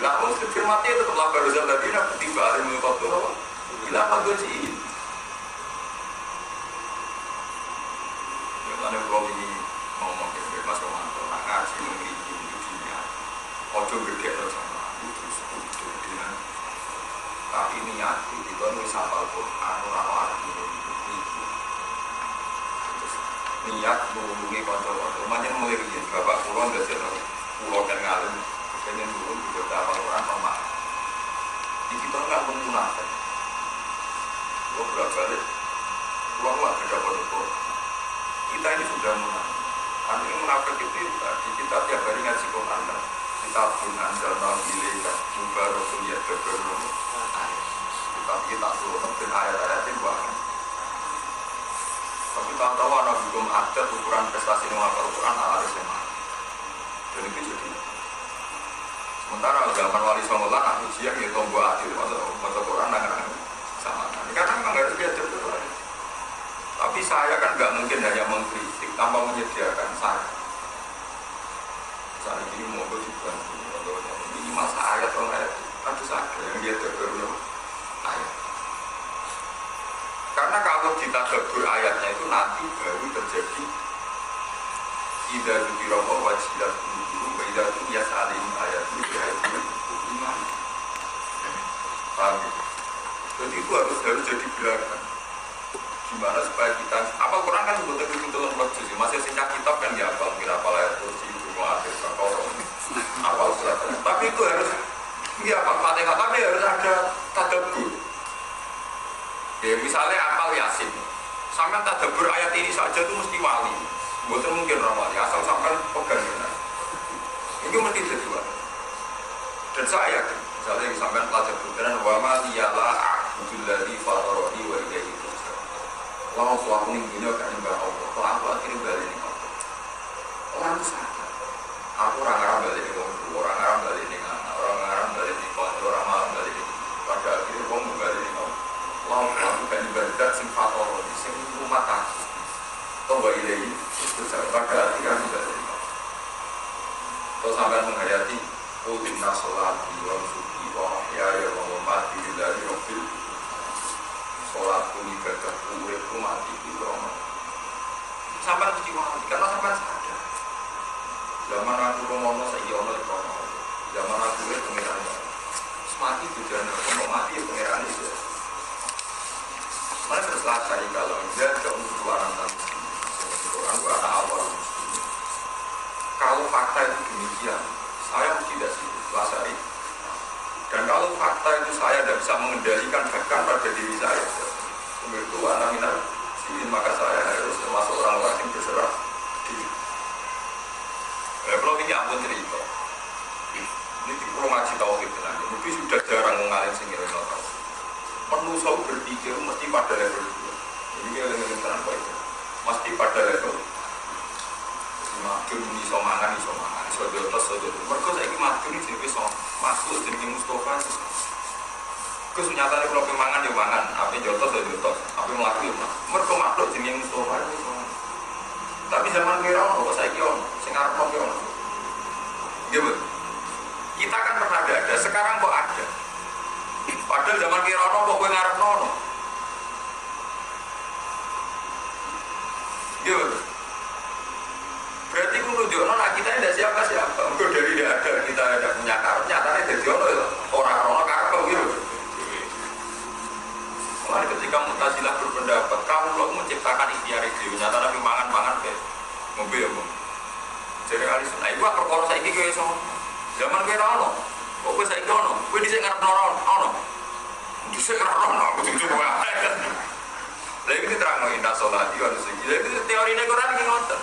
lah kalau sekecil mati itu tetap baru saja tadi nak tiba hari mengucap tu apa gila apa gue sih yang mana kalau ini ngomong ke Mas Romanto nak ngaji memiliki dunia ojo gede atau sama itu sebut dengan tapi niat itu nulis hafal Quran orang-orang itu niat menghubungi konco-konco macam melihat bapak pulau nggak sih pulau dan ngalim pengen dulu juga hafal Quran mama di kita nggak menggunakan beberapa kali pulang lah tidak pada kita ini sudah munafik kan ini munafik itu tadi kita tiap hari ngaji Quran kita pun anjal nabi dan juga rasul ya terberung kita turun dengan ayat-ayat yang banyak. Tapi tahu-tahu anak hukum ada ukuran prestasi menghafal Quran ala SMA. Dan itu jadi. Sementara zaman wali songo lah ujian ya tombo adil masa Quran dengan sama. Karena memang harus belajar betul. Tapi saya kan nggak mungkin hanya mengkritik tanpa menyediakan saya. Saya ini mau juga ini masa ayat orang ayat harus ada yang dia terbaru ayat. Karena kalau kita tadabbur ayatnya itu nanti baru terjadi idza dzikra wa wajilat qulubuhum wa idza tuliyat alaihim ayatun bayyinatin iman. Paham? Jadi itu harus jadi gerakan. Gimana supaya kita apa Quran kan betul-betul dalam proses masih singkat kitab kan ya apa mungkin apa ayat kursi semua akhir sakor apa surat. Tapi itu harus ya apa Fatihah tapi harus ada tadabbur. Ya misalnya apal Yasin, sampai tadabbur ayat ini saja itu mesti wali, bukan mungkin orang wali, asal sampai pegang benar. Itu mesti jadi wali. Dan saya Misalnya sampean pelajar beneran wa ma liyala a'budul ladzi fatarani wa ilaihi turja'un. Wong suatu ning dunya gak nyembah Allah, kok aku akhirnya balik ning Allah. Orang sadar. Aku orang Arab balik ning orang Arab balik ning anak, orang Arab balik ning kanca, orang Arab balik ning pada akhirnya wong balik ning Allah. Wong aku gak ibadat sing fatarani, sing rumah tangga. Kok wa ilaihi turja'un pada akhirnya balik ning Allah. Terus sampean menghayati Inna sholati wa nusuki wa mahyaya wa mamati lillahi rabbil alamin. Sholatku ibadahku uripku matiku krono. Sampai mesti mati karena sampai sadar. Zaman aku romono saiki ono krono. Zaman aku urip pengiran. Mati tujuan aku mau mati pengiran itu. Mana terus lagi kalau dia ke keluaran tanpa orang awal. Kalau fakta itu demikian, saya tidak sih pelajari. Dan kalau fakta itu saya tidak bisa mengendalikan bahkan pada diri saya, itu anak minat maka saya harus termasuk orang-orang yang berserah diri. Kalau ini ampun cerita, ini di pulau ngaji tauhid nanti, mungkin sudah jarang mengalir singgir tahu. Manusia berpikir mesti pada level 2. Ini yang terang baik, mesti pada level. Makin ini somangan, sojotos. Mereka saya ini makin ini jadi bisa masuk jadi Mustafa. Kesunyatan kalau kemangan ya mangan, apa jotos, apa melakukan. Mereka makhluk jadi Mustafa. Tapi zaman kira kok saya kira, sekarang mau kira. Gitu. Kita kan pernah ada, sekarang kok ada. Padahal zaman kira kok gue ngarep nono. Gitu. Berarti menunjukkan kita tidak siapa-siapa. Udah dari tidak ada, kita tidak punya karep. Nyatanya jadi orang-orang karep gitu. Mulai ketika Mu'tazilah berpendapat, kamu lo menciptakan ikhtiar itu. Nyatanya mangan-mangan kayak mobil ya, Bang. Jadi kali sunnah itu perkara saiki kowe iso. Zaman kowe ra ono. Kok kowe saiki ono? Kowe dhisik ngarep ono. Dhisik ra ono, kudu wae. Lha iki diterangno indah salat iki ono sing. Lha teorine Quran iki ngoten.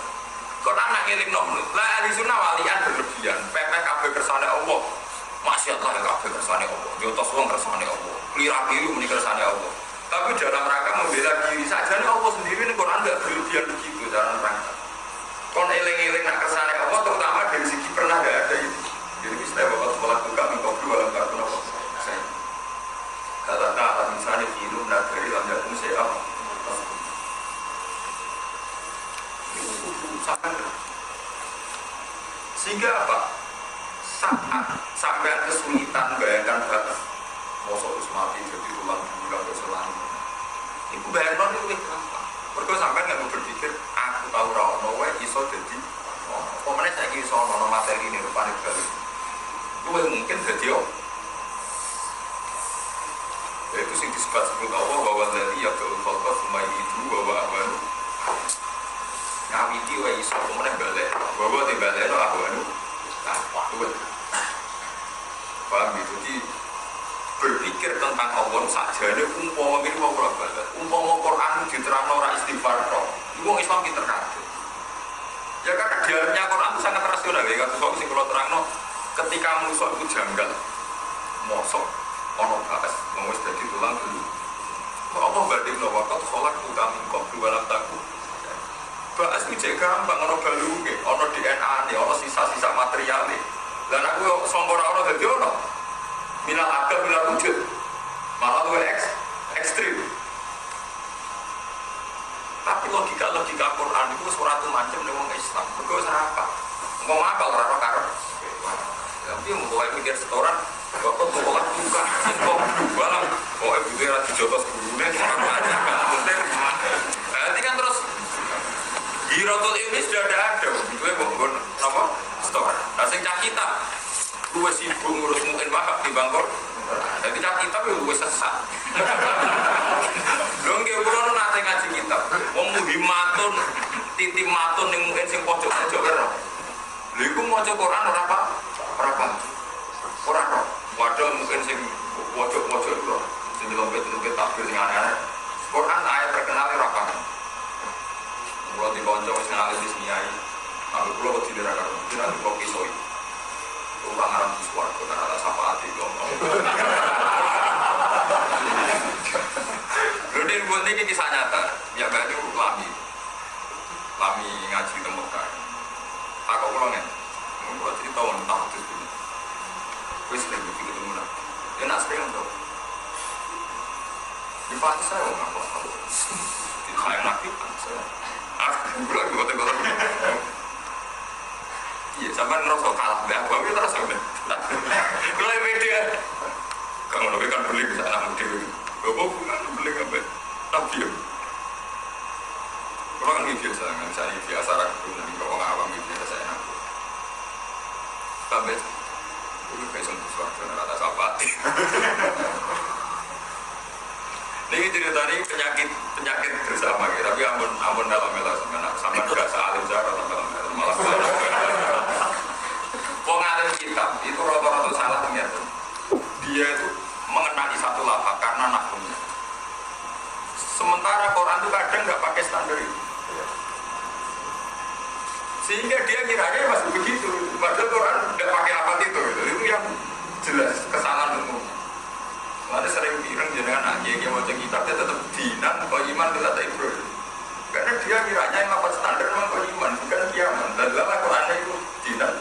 Kok anak ngeling nomor, lah ahli sunnah walian berlebihan, pepeh kabeh kersane Allah, maksiat lah kabeh kersane Allah, jotos wong kersane Allah, kelira-keliru muni kersane Allah. Tapi dalam rangka membela diri saja nih Allah sendiri nih Quran nggak berlebihan begitu dalam rangka. Kon eling-eling nak kersane Allah, terutama dari segi pernah nggak ada itu. Jadi istilah bapak sekolah juga minggu dalam kartu apa? Saya kata misalnya hidup dari lambat saya sehingga apa? Saat sampai kesulitan bayangkan batas mosok terus mati jadi tulang bulan berselang itu bayangkan itu lebih gampang mereka sampai nggak berpikir aku tahu rano iso jadi pemenang saya iso nono materi ini rupanya kali itu mungkin jadi itu sih disebut Allah bahwa dari ya kalau fokus semai itu bahwa abanu ngawiti wa iso kemudian balik bahwa di balik itu aku anu waktu paham gitu jadi berpikir tentang Allah saja ini umpama ini mau balik umpama Quran diterang orang istighfar itu orang Islam kita terkait ya karena dialognya Quran itu sangat rasional ya kan sesuatu yang kalau terang ketika musuh itu janggal mosok ono bahas mau jadi tulang dulu Allah banding no waktu sholat utami kok dua lam taku bahas itu gampang, ada galuge, ada DNA, ada sisa-sisa material dan aku sombong orang jadi ada minal agam, minal wujud malah itu ekstrim tapi logika Quran itu suatu macam dengan Islam itu apa? Mau apa orang karena tapi mau mikir setoran waktu itu orang buka kok balang kok ibu kira dijotos gurunya nanti kan terus Hiratul ini sudah ada, gue bangun apa? Store. Nah, sing cah kita, gue sibuk ngurus mungkin paham di Bangkok. Jadi cah kita gue sesat. Dong gue belum nanti ngaji kitab. Wong muhimatun, titimatun yang mungkin sing pojok-pojok berapa? Lalu mau coba Quran berapa? Orang waduh mungkin sing pojok-pojok itu, sing lompet-lompet takbir sing aneh-aneh. Quran ayat terkenal berapa? Kalau di konco wis ngalir di sini aja, aku pulau kok tidak ada, tidak ada kopi soi. Orang Arab di suar, karena ada sapa hati dong. Wis sering ketemu lah. Dia nak sering tuh. Di pagi saya nggak apa-apa. Di saya nabi saya. Aku bilang gue tengok. Iya, sampai ngerasa kalah deh. Aku ambil terus sampai. Mulai beda. Kamu lebih kan beli bisa anak muda. Bapak bukan beli apa? Tapi ya. Kalau kan biasa, nggak bisa biasa ragu. Nanti kalau nggak awam biasa saya nak. Sampai. Gue kayak sembuh suatu kata sapati. Ini cerita ini penyakit bersama gitu. Tapi ampun dalam melas sama nggak salim cara dalam malah. Pengalim kitab itu rata-rata salahnya. Dia itu mengenali satu lafaz karena nahwunya. Sementara Quran itu kadang nggak pakai standar itu. Sehingga dia kiranya masih begitu. Padahal Quran nggak pakai lafaz itu. Itu yang jelas kesalahan umum. Ada sering bilang jenengan aja mau cek kitab dia tetap dinan kau iman kita tak Ibrahim. Karena dia kiranya yang lafaz standar memang kau iman bukan kiaman. Dan dalam Quran itu dinan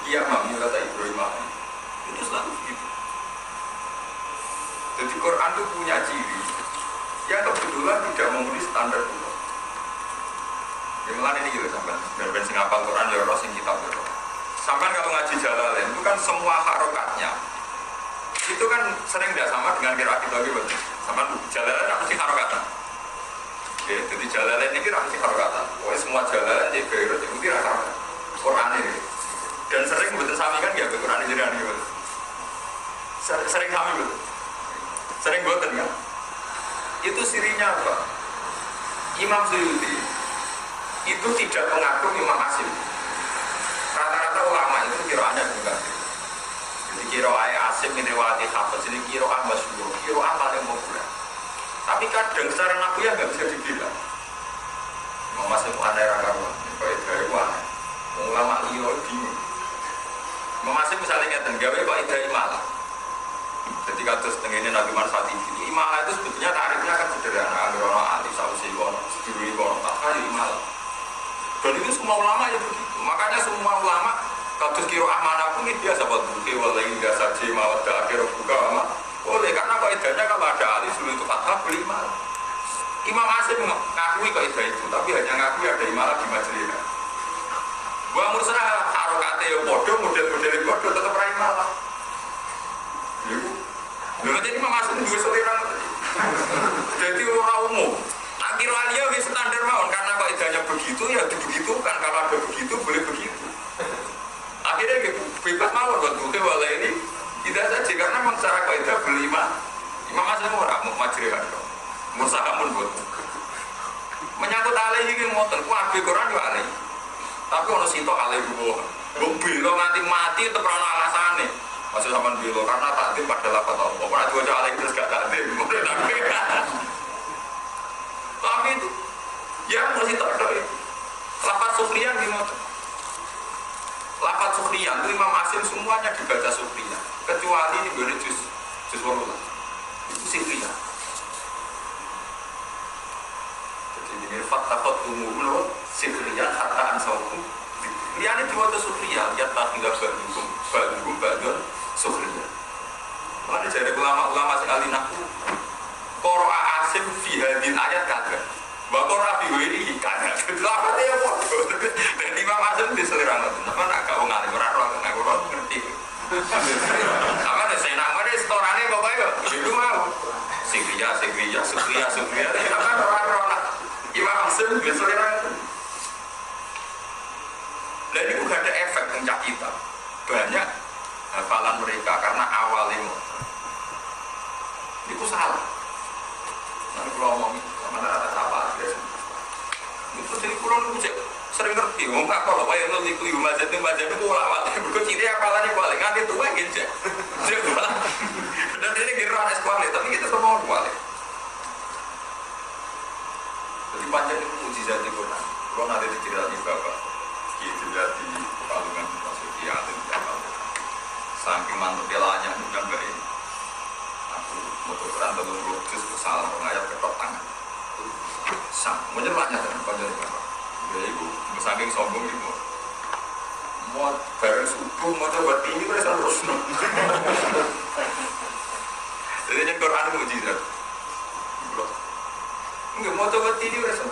kiaman kita tak Ibrahim. Itu selalu begitu. Jadi Quran itu punya ciri yang kebetulan tidak memenuhi standar Allah. Yang lain ini juga sampai dan singapal Quran ya orang sing kitab ya. Sampai kalau ngaji Jalalain itu kan semua harokatnya itu kan sering tidak sama dengan kira-kira lagi betul. Sampai Jalalain apa sih harokatnya? Oke, jadi Jalalain ini apa sih harokatnya? Pokoknya semua Jalalain jadi kira itu kira Quran ini. Dan sering betul sami kan ya Quran ini jadi betul. Sering sami betul. Sering boten kan? Itu sirinya apa? Imam Suyuti itu tidak mengaku Imam Asim. Rata-rata ulama itu kiroahnya juga. Jadi kiroah Asim ini wati hafaz, jadi kiroah masyhur, kiroah paling populer. Tapi kadang secara naku ya nggak bisa dibilang. Imam Asim ada rakaruan, kayak dari mana? Ulama liyo bingung. Imam Asim misalnya ngeten gawe kok idai malah. Jadi kados tengene Nabi Mansati ini imalah itu sebetulnya tarifnya kan sederhana, agrono alif sausi kono, seduluri kono, tahayu imalah. Dan itu semua ulama ya begitu. Makanya semua ulama kados qiraah manapun ini biasa buat buke wallahi enggak saja mawadda akhir buka lama. Boleh karena kaidahnya kalau ada alif sulit itu fathah beli imalah. Imam Asim ngakui kaidah itu, tapi hanya ngakui ada imalah di majelis. Wa mursala harokate yo padha model-model padha tetep ra imalah. Lalu jadi Imam Asim juga selera. Jadi orang umum. Akhirnya dia standar mawon karena kalau idahnya begitu ya dibegitukan. Kalau ada begitu boleh begitu. Akhirnya bebas mawon buat bukti wala ini tidak saja karena memang secara kaidah berlima. Imam Asim orang mau majrihan. Musahamun buat. Menyangkut alih ini ngoten. Kuabe Quran juga alih. Tapi kalau situ alih dua. Belo nanti mati itu pernah alasannya. Masih sama bilo karena takdir pada lapat Allah. Pernah juga alih terus gak takdir. Tapi itu ya masih tak ada itu. Lapat sukriyan gimana? Lapat sukriyan itu Imam Asim semuanya dibaca sukriyan. Kecuali ini boleh juz warulah. Itu sukriyan. Jadi ini fatakot umum sukriyan hatta ansaukum. Liane diwaca sukriyan ya tak tidak berhukum badon sukriyan. Mana jadi ulama-ulama sekali naku. Qira'a Asim fi hadil ayat kagak. Wa qira'a fi wiri kagak. Lafate ya bodoh. Dan Imam Asim diselera ngoten. Sampeyan agak wong alim ora ora ngerti. Sama ada saya namanya restorannya bapak ya. Itu mau. Sukriya. Sampeyan ora. Imam Asim diselera ngoten. Dan itu gak ada efek pencak kita. Banyak hafalan mereka karena awalnya itu salah. Nanti kalau ngomong mana ada apa itu jadi kurang itu sering ngerti. Ngomong kalau bayar lo itu mazhab itu awalnya berkucing dia hafalannya balik nganti tua gitu. Dan ini kira kualitas tapi kita semua kualitas. Jadi panjang itu mujizat di Quran. Kalau nanti diceritakan bapak. Itu jadi palungan masuk kiatin jamal. Saking mantap belanya bukan gak ini. Aku motoran telur terus salah mengayat ketok tangan. Sang menyerahnya dengan panjang bapak. Ya ibu saking sombong ibu. Mau bareng subuh, mau coba tinggi mereka terus. Jadi yang Quran itu mujizat. Enggak mau coba tinggi mereka.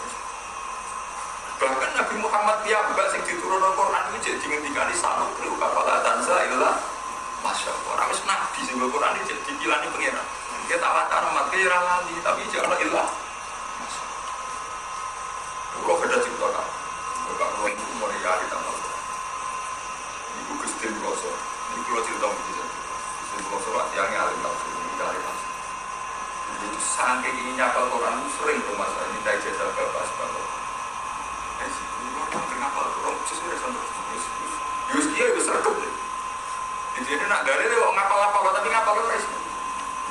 Bahkan Nabi Muhammad piyambak sing diturunkan Quran itu jadi ngendikani sanu kru kafala tanza illa masya Allah. Orang wis nabi sing Quran iki jadi dikilani pangeran. Dia tak wacan mat ke ora lali tapi jangan illa. Kalau beda cerita kan. Kalau itu mau ya kita mau. Ibu Gusti Roso. Ini kalau cerita begitu. Gusti Roso yang alim tahu ini dari mas. Itu saking ini nyapal Quran itu sering bermasalah ini dari jasa bapak sebab. Kenapa orang sesuai dengan Yus dia besar tuh. Jadi nak dari itu ngapal-ngapal tapi ngapal terus.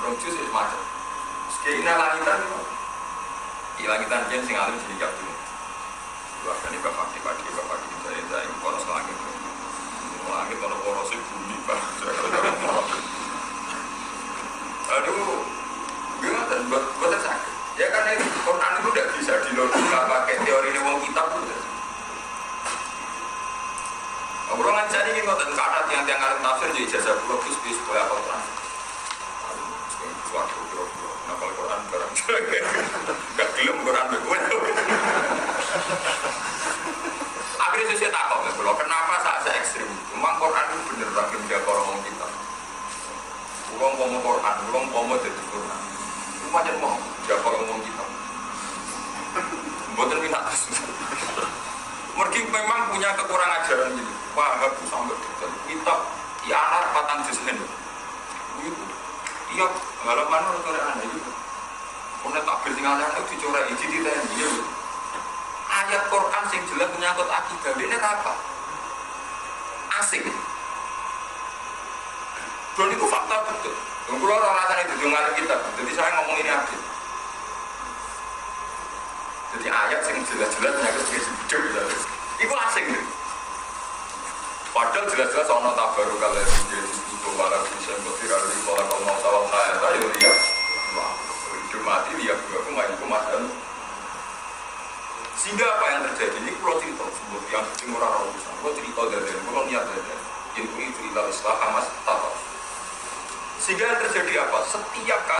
Orang sesuai macam. Sekiranya langitan, langitan jen sing alim jadi jatuh. Bahkan ini bapak di saya poros langit. Langit kalau poros itu bumi pak. Aduh, gimana? Buat sakit. Ya karena Quran itu tidak bisa dilogika pakai teori wong kitab itu. Obrolan cari ini ngotot kata tiang-tiang alim tafsir jadi jasa logis bis supaya apa Quran. Suatu kira-kira nafal Quran barang. Gak gelem Quran betul. Akhirnya saya takut ya, kalau kenapa saya ekstrim? Memang Quran itu bener lagi menjaga orang kitab. Uang pomo Quran, uang pomo jadi Quran. Itu macam mau jaga orang kitab. Bukan minat. Mereka memang punya kekurangan ajaran ini. Wah, aku sampai kitab ianar patang juz'in. Iya, halaman orang corean itu. Punya tabel tinggal anak dicoret iji ditanya. Ayat Quran sing jelas menyangkut akidah ini apa? Asing. Dan itu fakta betul. Kalau orang rasanya itu dengar kita, jadi saya ngomong ini abis. Jadi ayat yang jelas-jelas menyangkut akidah itu asing. Padahal jelas-jelas ono tabaru kalau jadi itu malah bisa bertirak di sekolah kalau mau salah saya tadi dia, wah hidup mati dia juga main kemasan. Sehingga apa yang terjadi ini kalau cerita sebut yang murah urusan, kalau cerita dari kalau niat dari itu cerita Islam mas tahu. Sehingga yang terjadi apa? Setiap kali